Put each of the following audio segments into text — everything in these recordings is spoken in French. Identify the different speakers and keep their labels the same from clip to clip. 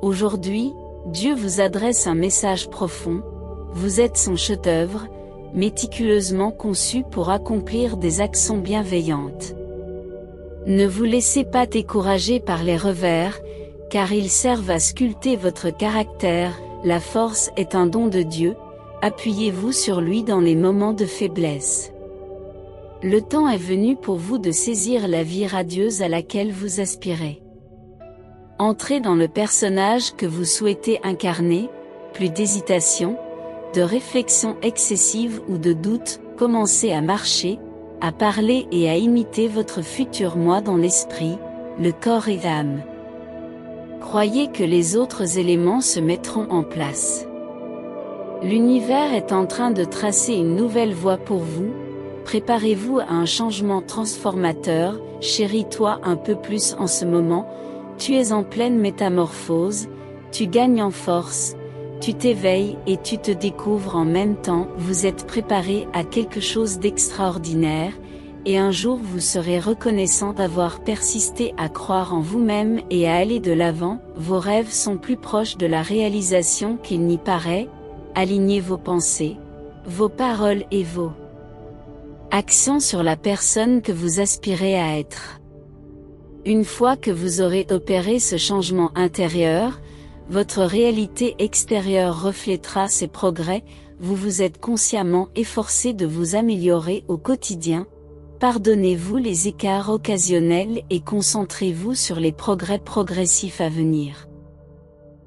Speaker 1: Aujourd'hui, Dieu vous adresse un message profond. Vous êtes son chef-d'œuvre, méticuleusement conçu pour accomplir des actions bienveillantes. Ne vous laissez pas décourager par les revers, car ils servent à sculpter votre caractère. La force est un don de Dieu, appuyez-vous sur lui dans les moments de faiblesse. Le temps est venu pour vous de saisir la vie radieuse à laquelle vous aspirez. Entrez dans le personnage que vous souhaitez incarner, plus d'hésitation, de réflexion excessive ou de doute, commencez à marcher, à parler et à imiter votre futur moi dans l'esprit, le corps et l'âme. Croyez que les autres éléments se mettront en place. L'univers est en train de tracer une nouvelle voie pour vous, préparez-vous à un changement transformateur, chéris-toi un peu plus en ce moment, tu es en pleine métamorphose, tu gagnes en force, tu t'éveilles et tu te découvres en même temps, vous êtes préparé à quelque chose d'extraordinaire, et un jour vous serez reconnaissant d'avoir persisté à croire en vous-même et à aller de l'avant, vos rêves sont plus proches de la réalisation qu'il n'y paraît, alignez vos pensées, vos paroles et vos actions sur la personne que vous aspirez à être. Une fois que vous aurez opéré ce changement intérieur, votre réalité extérieure reflètera ces progrès, vous vous êtes consciemment efforcé de vous améliorer au quotidien, pardonnez-vous les écarts occasionnels et concentrez-vous sur les progrès progressifs à venir.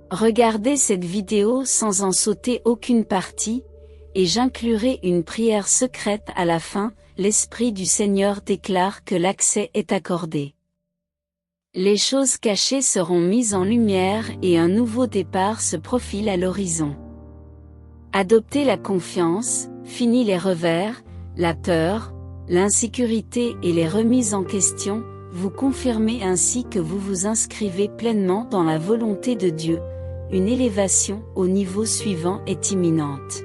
Speaker 1: Regardez cette vidéo sans en sauter aucune partie, et j'inclurai une prière secrète à la fin, l'Esprit du Seigneur déclare que l'accès est accordé. Les choses cachées seront mises en lumière et un nouveau départ se profile à l'horizon. Adoptez la confiance, fini les revers, la peur, l'insécurité et les remises en question, vous confirmez ainsi que vous vous inscrivez pleinement dans la volonté de Dieu, une élévation au niveau suivant est imminente.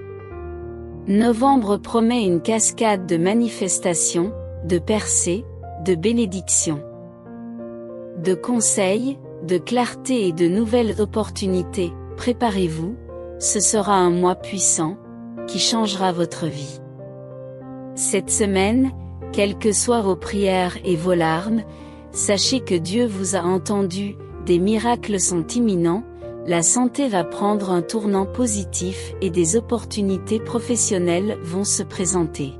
Speaker 1: Novembre promet une cascade de manifestations, de percées, de bénédictions, de conseils, de clarté et de nouvelles opportunités, préparez-vous, ce sera un mois puissant, qui changera votre vie. Cette semaine, quelles que soient vos prières et vos larmes, sachez que Dieu vous a entendu, des miracles sont imminents, la santé va prendre un tournant positif et des opportunités professionnelles vont se présenter.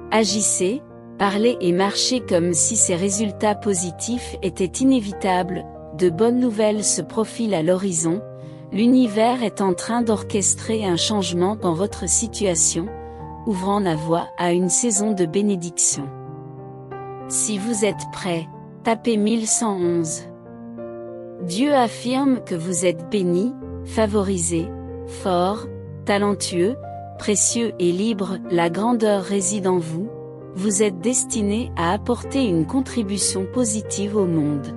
Speaker 1: Agissez, parlez et marchez comme si ces résultats positifs étaient inévitables, de bonnes nouvelles se profilent à l'horizon, l'univers est en train d'orchestrer un changement dans votre situation, ouvrant la voie à une saison de bénédiction. Si vous êtes prêts, tapez 1111. Dieu affirme que vous êtes béni, favorisé, fort, talentueux, précieux et libre, la grandeur réside en vous. Vous êtes destiné à apporter une contribution positive au monde.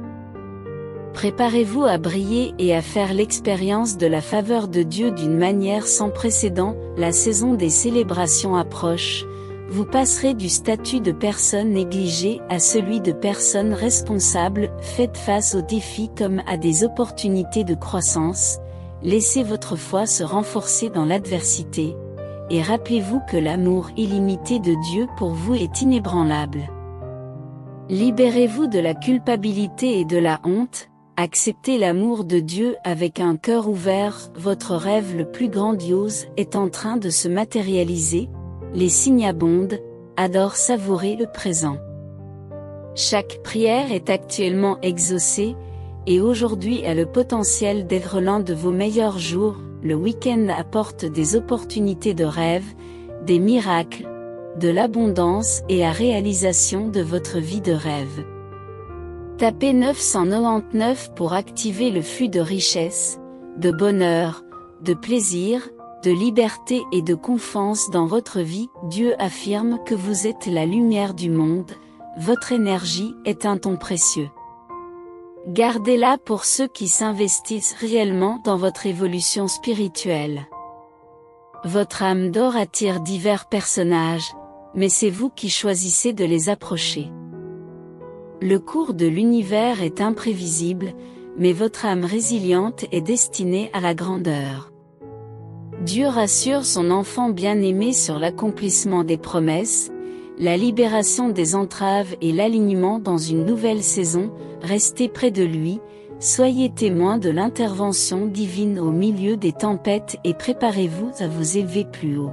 Speaker 1: Préparez-vous à briller et à faire l'expérience de la faveur de Dieu d'une manière sans précédent, la saison des célébrations approche, vous passerez du statut de personne négligée à celui de personne responsable, faites face aux défis comme à des opportunités de croissance, laissez votre foi se renforcer dans l'adversité. Et rappelez-vous que l'amour illimité de Dieu pour vous est inébranlable. Libérez-vous de la culpabilité et de la honte, acceptez l'amour de Dieu avec un cœur ouvert, votre rêve le plus grandiose est en train de se matérialiser, les signes abondent, alors savourez le présent. Chaque prière est actuellement exaucée, et aujourd'hui a le potentiel d'être l'un de vos meilleurs jours. Le week-end apporte des opportunités de rêve, des miracles, de l'abondance et la réalisation de votre vie de rêve. Tapez 999 pour activer le flux de richesse, de bonheur, de plaisir, de liberté et de confiance dans votre vie. Dieu affirme que vous êtes la lumière du monde, votre énergie est un don précieux. Gardez-la pour ceux qui s'investissent réellement dans votre évolution spirituelle. Votre âme d'or attire divers personnages, mais c'est vous qui choisissez de les approcher. Le cours de l'univers est imprévisible, mais votre âme résiliente est destinée à la grandeur. Dieu rassure son enfant bien-aimé sur l'accomplissement des promesses, la libération des entraves et l'alignement dans une nouvelle saison. Restez près de lui, soyez témoin de l'intervention divine au milieu des tempêtes et préparez-vous à vous élever plus haut.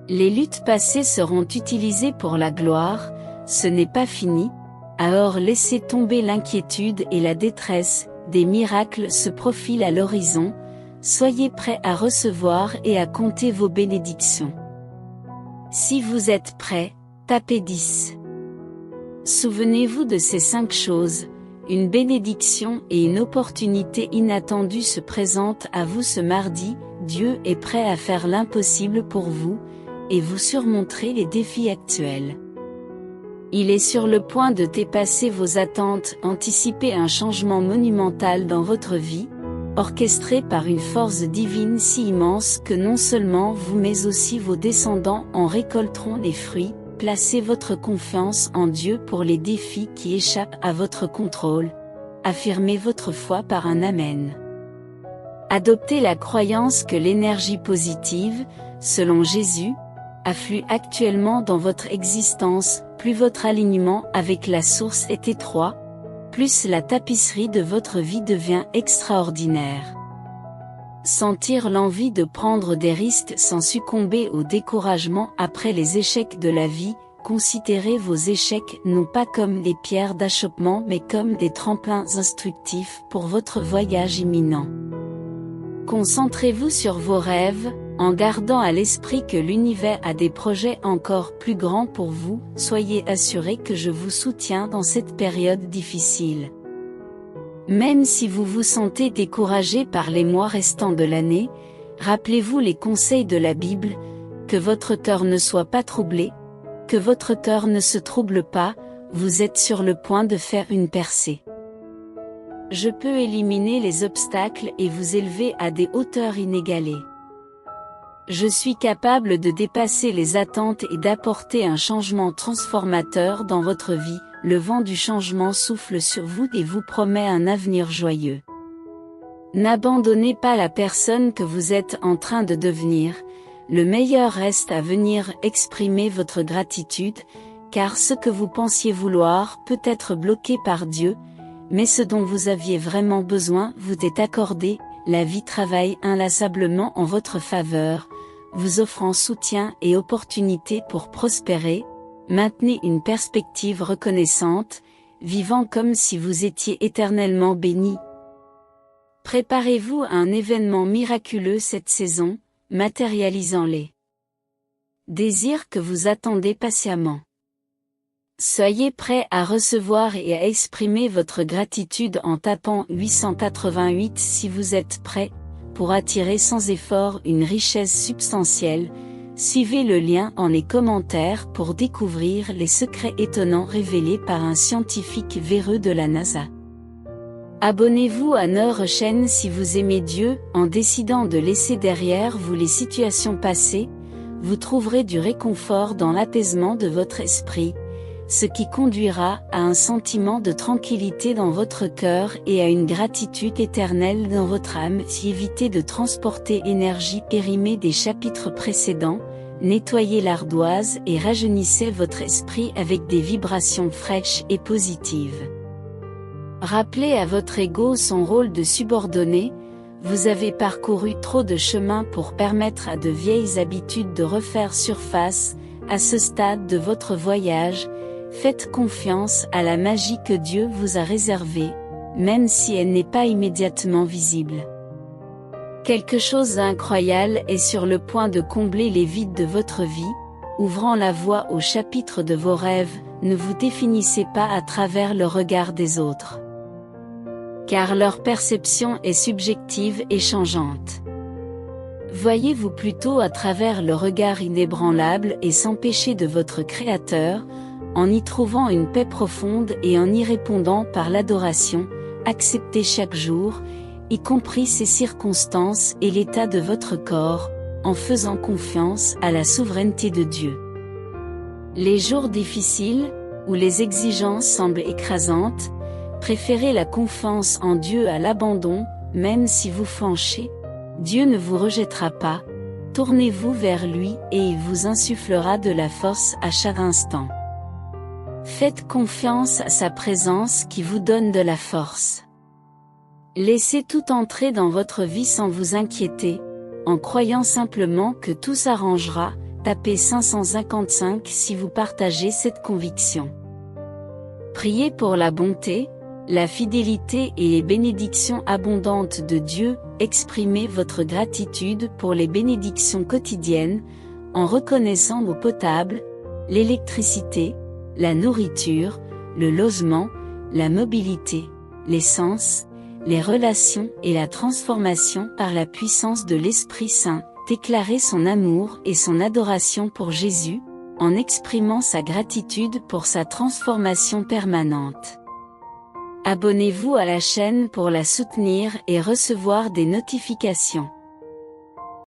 Speaker 1: Les luttes passées seront utilisées pour la gloire, ce n'est pas fini, alors laissez tomber l'inquiétude et la détresse, des miracles se profilent à l'horizon, soyez prêts à recevoir et à compter vos bénédictions. Si vous êtes prêts, tapez 10. Souvenez-vous de ces 5 choses, une bénédiction et une opportunité inattendue se présentent à vous ce mardi. Dieu est prêt à faire l'impossible pour vous, et vous surmonterez les défis actuels. Il est sur le point de dépasser vos attentes, anticiper un changement monumental dans votre vie, orchestré par une force divine si immense que non seulement vous mais aussi vos descendants en récolteront les fruits. Placez votre confiance en Dieu pour les défis qui échappent à votre contrôle. Affirmez votre foi par un Amen. Adoptez la croyance que l'énergie positive, selon Jésus, afflue actuellement dans votre existence. Plus votre alignement avec la source est étroit, plus la tapisserie de votre vie devient extraordinaire. Sentir l'envie de prendre des risques sans succomber au découragement après les échecs de la vie. Considérez vos échecs non pas comme des pierres d'achoppement mais comme des tremplins instructifs pour votre voyage imminent. Concentrez-vous sur vos rêves, en gardant à l'esprit que l'univers a des projets encore plus grands pour vous. Soyez assurés que je vous soutiens dans cette période difficile. Même si vous vous sentez découragé par les mois restants de l'année, rappelez-vous les conseils de la Bible, que votre cœur ne soit pas troublé, que votre cœur ne se trouble pas, vous êtes sur le point de faire une percée. Je peux éliminer les obstacles et vous élever à des hauteurs inégalées. Je suis capable de dépasser les attentes et d'apporter un changement transformateur dans votre vie. Le vent du changement souffle sur vous et vous promet un avenir joyeux. N'abandonnez pas la personne que vous êtes en train de devenir, le meilleur reste à venir. Exprimez votre gratitude, car ce que vous pensiez vouloir peut être bloqué par Dieu, mais ce dont vous aviez vraiment besoin vous est accordé. La vie travaille inlassablement en votre faveur, vous offrant soutien et opportunités pour prospérer. Maintenez une perspective reconnaissante, vivant comme si vous étiez éternellement béni. Préparez-vous à un événement miraculeux cette saison, matérialisant les désirs que vous attendez patiemment. Soyez prêts à recevoir et à exprimer votre gratitude en tapant 888 si vous êtes prêts, pour attirer sans effort une richesse substantielle. Suivez le lien dans les commentaires pour découvrir les secrets étonnants révélés par un scientifique véreux de la NASA. Abonnez-vous à notre chaîne si vous aimez Dieu. En décidant de laisser derrière vous les situations passées, vous trouverez du réconfort dans l'apaisement de votre esprit, ce qui conduira à un sentiment de tranquillité dans votre cœur et à une gratitude éternelle dans votre âme. Si évitez de transporter énergie périmée des chapitres précédents, nettoyez l'ardoise et rajeunissez votre esprit avec des vibrations fraîches et positives. Rappelez à votre ego son rôle de subordonné. Vous avez parcouru trop de chemin pour permettre à de vieilles habitudes de refaire surface. À ce stade de votre voyage, faites confiance à la magie que Dieu vous a réservée, même si elle n'est pas immédiatement visible. Quelque chose d'incroyable est sur le point de combler les vides de votre vie, ouvrant la voie au chapitre de vos rêves. Ne vous définissez pas à travers le regard des autres, car leur perception est subjective et changeante. Voyez-vous plutôt à travers le regard inébranlable et sans péché de votre Créateur, en y trouvant une paix profonde et en y répondant par l'adoration. Acceptez chaque jour, y compris ces circonstances et l'état de votre corps, en faisant confiance à la souveraineté de Dieu. Les jours difficiles, où les exigences semblent écrasantes, Préférez la confiance en Dieu à l'abandon, même si vous flanchez. Dieu ne vous rejettera pas, tournez-vous vers lui et il vous insufflera de la force à chaque instant. Faites confiance à sa présence qui vous donne de la force. Laissez tout entrer dans votre vie sans vous inquiéter, en croyant simplement que tout s'arrangera. Tapez 555 si vous partagez cette conviction. Priez pour la bonté, la fidélité et les bénédictions abondantes de Dieu. Exprimez votre gratitude pour les bénédictions quotidiennes, en reconnaissant l'eau potable, l'électricité, la nourriture, le logement, la mobilité, l'essence, les relations et la transformation par la puissance de l'Esprit Saint. Déclarez son amour et son adoration pour Jésus, en exprimant sa gratitude pour sa transformation permanente. Abonnez-vous à la chaîne pour la soutenir et recevoir des notifications.